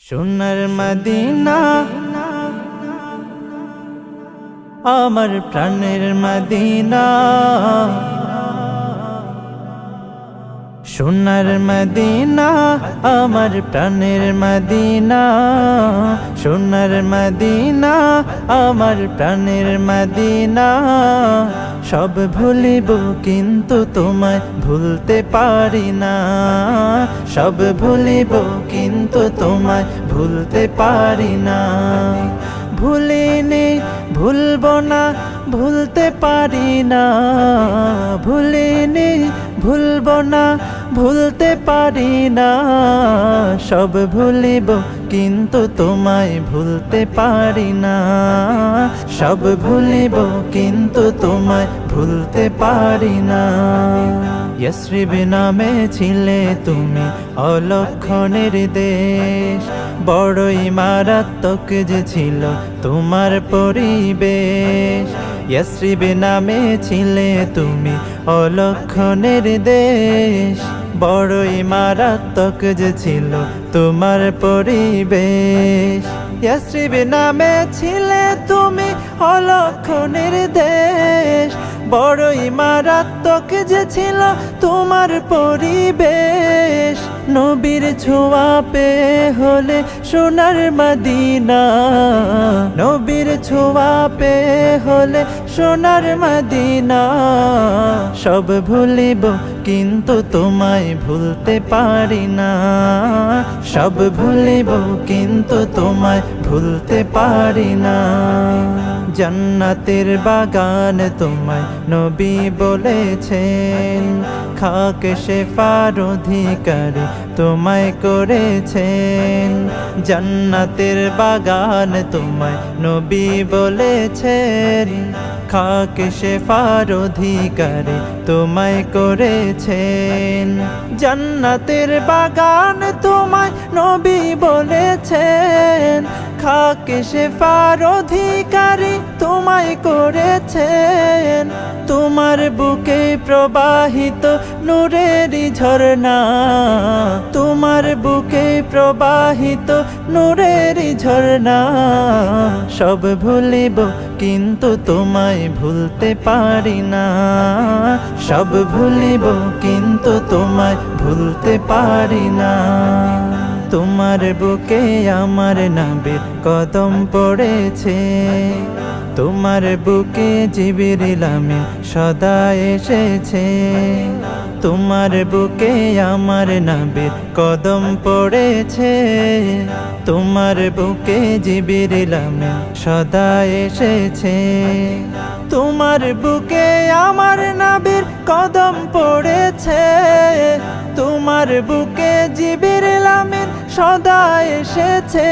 সোনার মদিনা আমার প্রাণের মদিনা, সোনার মদিনা আমার প্রাণের মদিনা, সোনার মদিনা আমার প্রাণের মদিনা। সব ভুলিব কিন্তু তোমায় ভুলতে পারি না, সব ভুলিব কিন্তু তোমায় ভুলতে পারি না। ভুলিনি ভুলব না ভুলতে পারি না, ভুলিনি ভুলব না ভুলতে পারি না। সব ভুলিব কিন্তু তোমায় ভুলতে পারি না, সব ভুলিব কিন্তু তোমায় ভুলতে পারি না। ইয়াসরিব নামে ছিলে তুমি অলক্ষণের দেশ, বড়ই মারাত্মক যে ছিল তোমার পরিবেশ। ইয়াসরিব নামে ছিলে তুমি অলক্ষণের দেশ, বড়ই মারাত্মক যে ছিল তোমার পরিবেশ। ইয়াসরিব নামে ছিলে তুমি অলক্ষণের দেশ, বড়ই মারাত্মক যে ছিল তোমার পরিবেশ। নবীর ছোঁয়া পেয়ে হলে সোনার মদিনা, নবীর ছোঁয়া পেয়ে হলে সোনার মদিনা। সব ভুলিব কিন্তু তোমায় ভুলতে পারি না, সব ভুলিব কিন্তু তোমায় ভুলতে পারি না। জান্নাতের বাগান তোমায় নবী বলেছেন, খাক শেফার অধিকারী তোমায় করেছেন। জান্নাতের বাগান তোমায় নবী বলেছেন, খাক শেফার অধিকারী তোমায় করেছেন। জান্নাতের বাগান তোমায় নবী বলেছেন, খাক শেফার অধিকারী তোমায় করেছেন। তোমার বুকে প্রবাহিত নূরেরই ঝরনা, তোমার বুকে প্রবাহিত নূরেরই ঝরনা। সব ভুলিব কিন্তু তোমায় ভুলতে পারি না, সব ভুলিব কিন্তু তোমায় ভুলতে পারি না। তোমার বুকে আমার নবীর কদম পড়েছে, তোমার বুকে জিবরিল আমিন সদা এসেছে। তোমার বুকে আমার নবীর কদম পড়েছে, তোমার বুকে জিবরিল আমিন সদা এসেছে। তোমার বুকে আমার নবীর কদম পড়েছে, তোমার বুকে জিবরিল আমিন সদা এসেছে।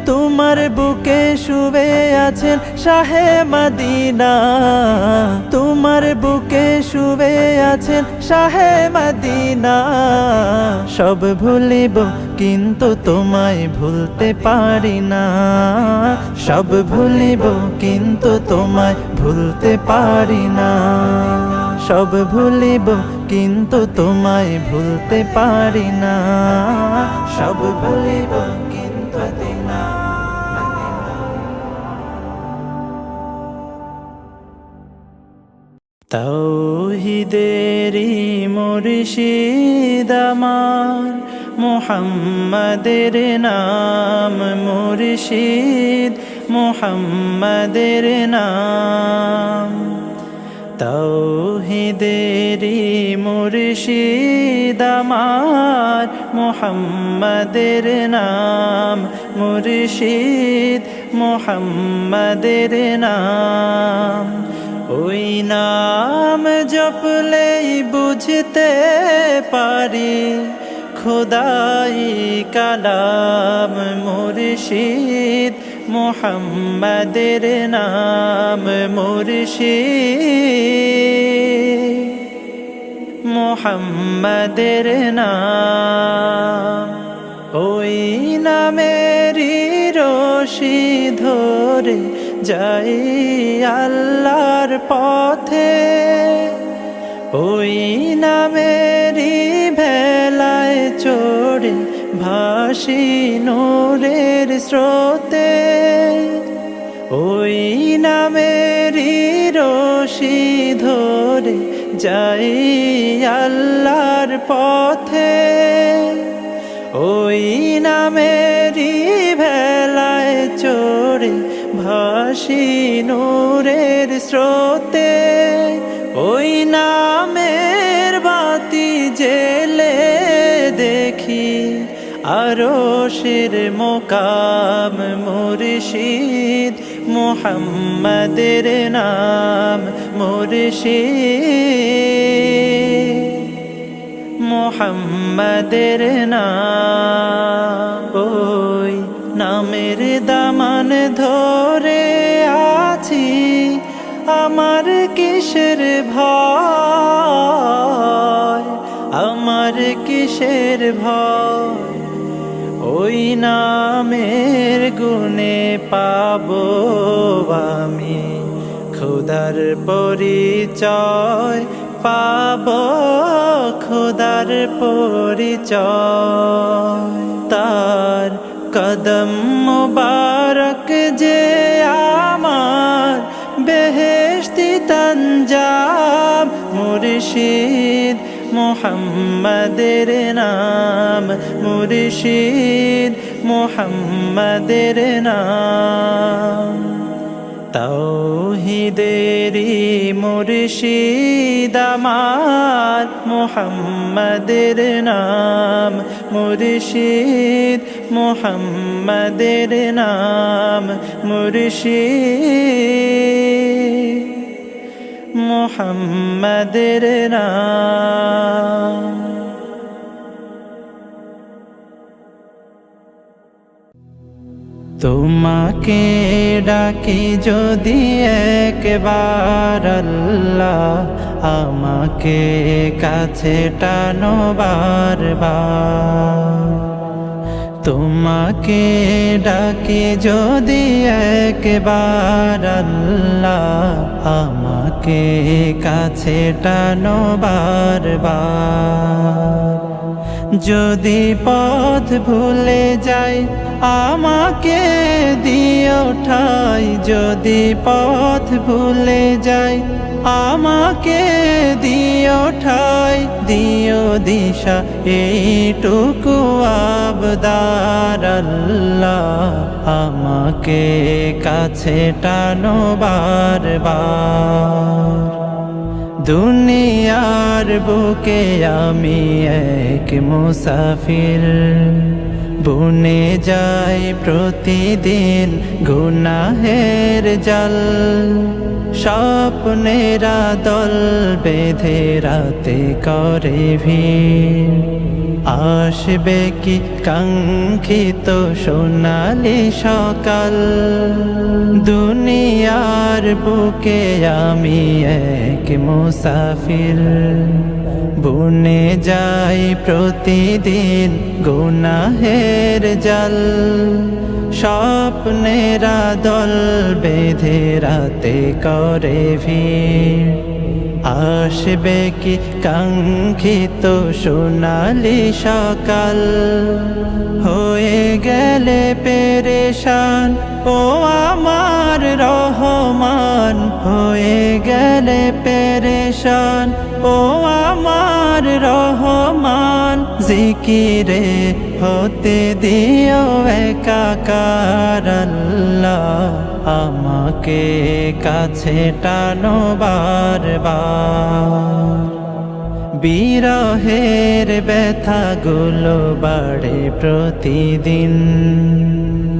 তোমার বুকে শুয়ে আছেন শাহে মদিনা, তোমার বুকে শুয়ে আছেন শাহে মদিনা। সব ভুলিব কিন্তু তোমায় ভুলতে পারি না, সব ভুলিব কিন্তু তোমায় ভুলতে পারি না। সব ভুলিব কিন্তু তোমায় ভুলতে পারি না, সব ভুলিব কিন্তু না। তাওহীদেরই মুর্শিদ আমার মুহাম্মাদের নাম, মুর্শিদ মুহাম্মাদের নাম। তাওহীদেরই মুর্শিদ আমার মুহাম্মাদের নাম, মুর্শিদ মুহাম্মাদের নাম। ওই নাম জপলেই বুঝতে পারি খোদাই কালাম, মুর্শিদ মুহাম্মাদের নাম, মুর্শিদ মুহাম্মাদের নাম। ওই নামেরই রশি ধরে যাই আল্লাহর পথে, ওই নামেরই ভেলায় চড়ে ভাগ ভাসি নূরের স্রোতে, ওই নামেরই রশি ধরে যাই আল্লাহর পথে, ওই নামেরই ভেলায় চড়ে ভাসি নূরের স্রোতে, ওই নামের বাতি জেলে দেখি আরশের মোকাম মুর্শিদ মুহাম্মাদের নাম মুর্শিদ মুহাম্মাদের নাম। ওই নামের দামান ধরে আছি, আমার কিসের ভয়, আমার কিসের ভয়, ওই নামের গুণে পাবো আমি খোদার পরিচয়, পাবো খোদার পরিচয়। তার কদম মুবারক যে আমার বেহেশতি তঞ্জাম, মুর্শিদ মুহাম্মাদের নাম মুর্শিদ মুহাম্মাদের নাম। তাওহীদেরই মুর্শিদ আমার মুহাম্মাদের নাম মুর্শিদ মুহাম্মাদের নাম মুর্শিদ মুহাম্মাদের নাম। তোমাকে ডাকি যদি একবার আল্লাহ, আমাকে কাছে টানো বারবার। তোমাকে ডাকি যদি একবার আল্লাহ, আমাকে কাছে টানো বারবার। যদি পথ ভুলে যাই আমাকে দিও ঠাই, যদি পথ ভুলে যাই আমাকে দিও ঠাই, দিও দিশা এইটুকু আবদার আল্লাহ, আমাকে কাছে টানো বারবার। দুনিয়ার বুকে আমি এক মুসাফির, বুনে যাই প্রতিদিন গুনাহের জাল। স্বপ্নেরা দল বেঁধে রাতে করে ভিড়, আসবে কি কাঙ্ক্ষিত সোনালি সকাল। দুনিয়ার বুকে আমি এক মুসাফির, বুনে যাই প্রতিদিন গুনাহের জাল। স্বপ্নেরা দল বেঁধে রাতে করে ভিড়, আসবে কি কাঙ্ক্ষিত সোনালি সকাল। হয়ে গেলে পেরেশান ও আমার রহমান, হয়ে গেলে পেরেশান ও আমার রহমান। জিকিরে হতে দিও একাকার আল্লাহ, আমাকে কাছে টানো বারবার। বিরহের ব্যথাগুলো বাড়ে প্রতিদিন,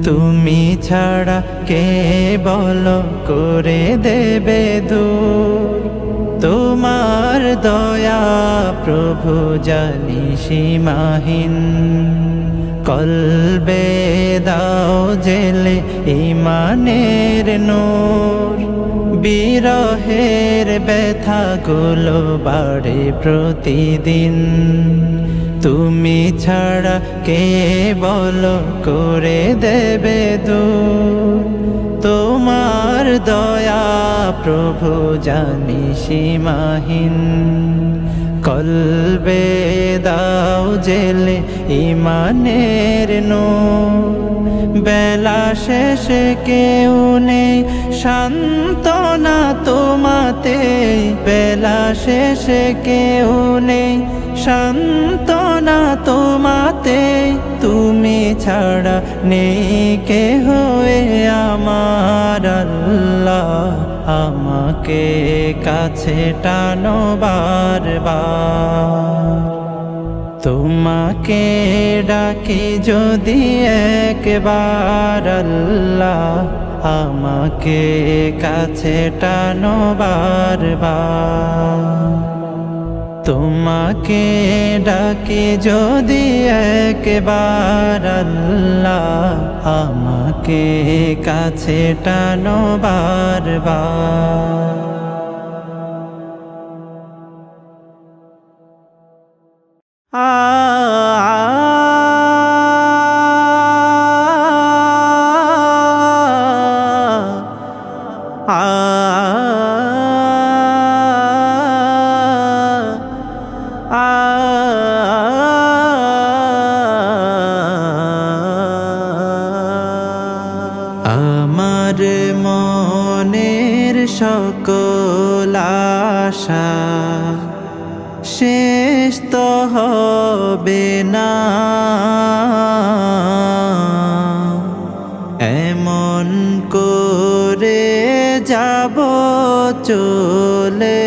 তুমি ছাড়া কে বলো করে দেবে দূর। তোমার দয়া প্রভু জানি সীমাহীন, কলবে দাও জেলে ঈমানের নূর। বিরহের ব্যথাগুলো বাড়ে প্রতিদিন, তুমি ছাড়া কে বলো করে দেবে দূর। তোমার দয়া প্রভু জানি সীমাহীন, কলবে দাও জেলে ইমানের নূর বেলা শেষে কেউ নেই সান্ত্বনা তোমাতে বেলা শেষে কেউ নেই সান্ত্বনা তোমাতে তুমি ছাড়া নেই কেহ আমার আল্লাহ আমাকে কাছে টানো বারবার তোমাকে ডাকি যদি একবার আল্লাহ আমাকে কাছে টানো বারবার তোমাকে ডাকি যদি একবার আল্লাহ আমাকে কাছে টানো বারবার আমার মনের সকল আশা শেষ তো হবে না এমন করে যাব চলে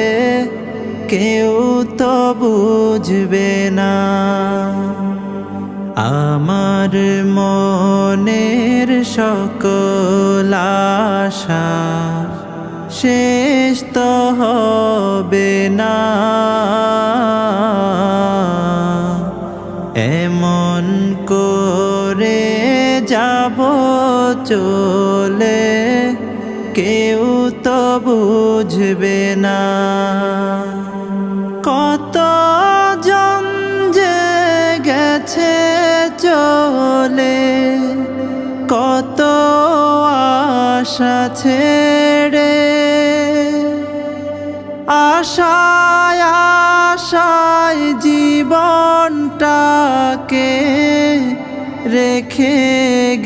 কেউ তো বুঝবে না আমার মনের সকল আশা শেষ তো হবে না এমন করে যাব চলে কেউ তো বুঝবে না কত জন যে গেছে চলে কত আশা ছেড়ে আশায় আশায় জীবনটাকে রেখে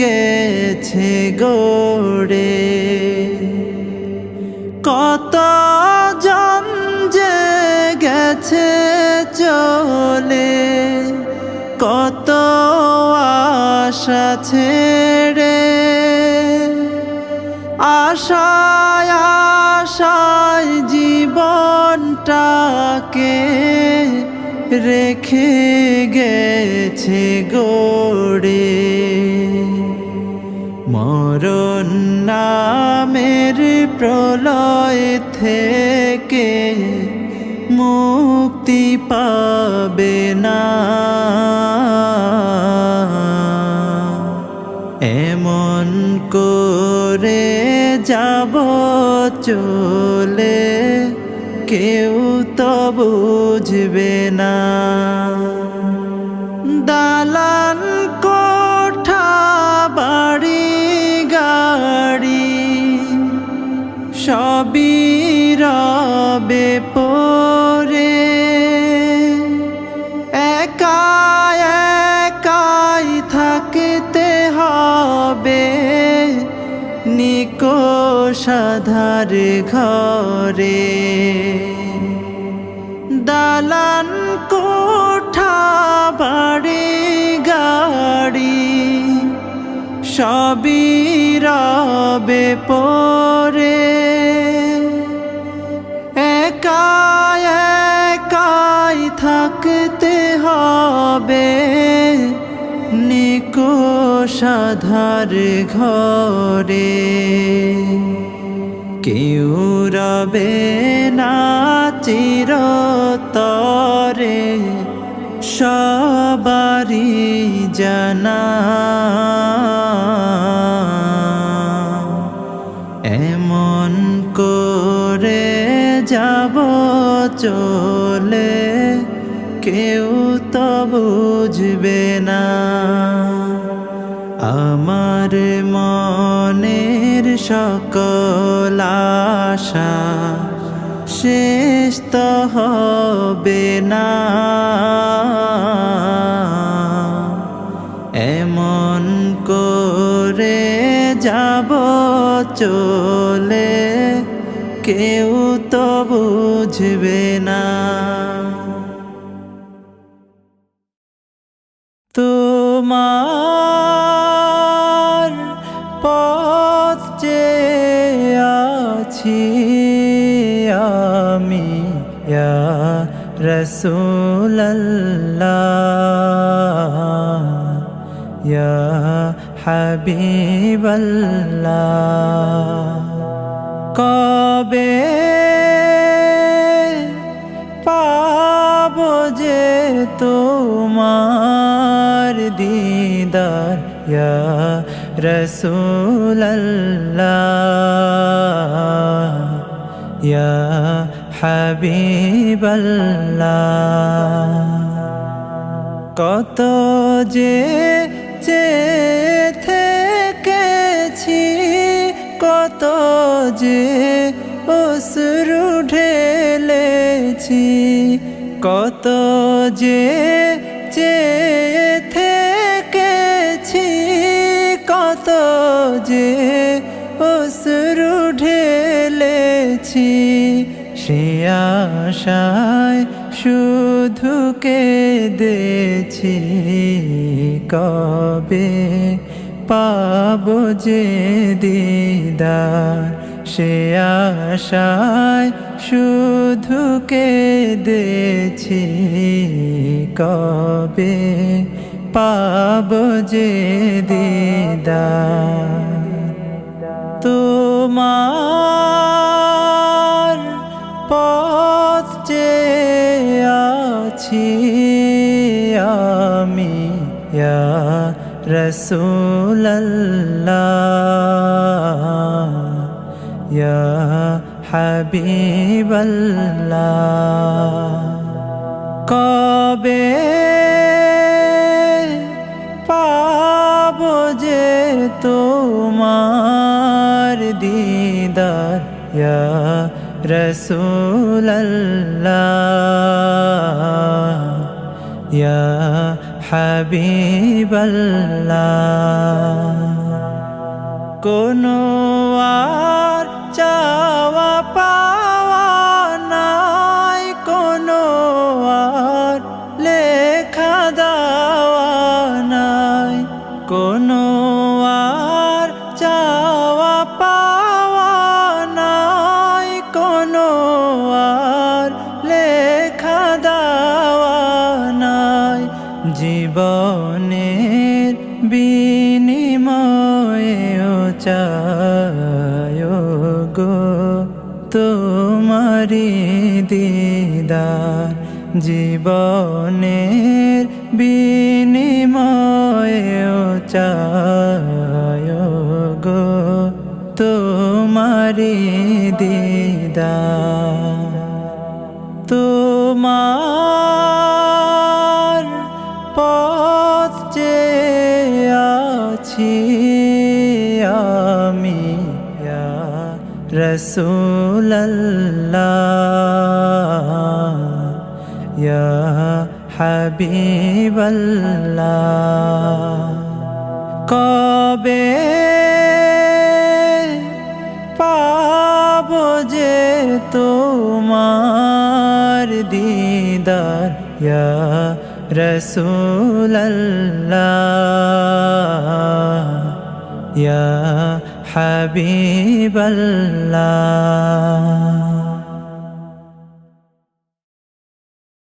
গেছে গড়ে কত জন যে গেছে চলে কত আশা ছেড়ে আশায় আশায় জীবনটাকে রেখে গেছে গড়ে মরণ নামের প্রলয় থেকে মুক্তি পাবে না এমন করে যাব চলে কেউ তো বুঝবে না দালান কোঠা বাড়ি গাড়ি সবই রবে পড়ে একা একাই থাকতে হবে নিকোষাধার ঘরে দালান কোঠা বাড়ি গাড়ি সবই রবে পড়ে একা একাই থাকতে হবে নিকোষাধার ঘরে কেউ রবে না চিরতরে সবারই জানা এমন করে যাব চলে কেউ তো বুঝবে না আমার মনের সকল আশা শেষ তো হবে না, এমন করে যাব চলে কেউ তো বুঝবে না। তোমার পথ চেয়ে আছি আমি ইয়া রাসূলুল্লাহ ইয়া হাবিবাল্লাহ। কবে পাবো যে তোমার দিদার ইয়া রাসূলুল্লাহ ইয়া হাবিবাল্লাহ। কত যে থেকেছি, কত যে অশ্রু ঢেলেছি, কত যে থেকেছি, কত যে অশ্রু ঢেলেছি। সে আশায় শুধু কেঁদেছি, কবে পাবো যে দিদার। সে আশায় শুধু কেঁদেছি, কবে পাবো যে দিদার। তোমার পথ চেয়ে আছি আমি ইয়া রাসূলুল্লাহ ইয়া হাবিবাল্লাহ। কবে পাবো যে তোমার দিদার ইয়া রাসূলুল্লাহ ইয়া হাবিবাল্লাহ। কোনো আর চাওয়া পাওয়া নাই, কোনো আর লেখা দেওয়া নাই, কোনো আর চাওয়া পাওয়া নাই, কোনো আর লেখা দেওয়া নাই। জীবনের বিনিময়েও চাই গো তোমারি দিদার। জীবনের বিনিময়েও চাই গো তোমারি দিদার। তোমার পথ চেয়ে আছি আমি ইয়া রাসূলুল্লাহ ইয়া হাবিবাল্লাহ। কবে পাবো যে তোমার দিদার ইয়া রাসূলুল্লাহ ইয়া হাবিবাল্লাহ।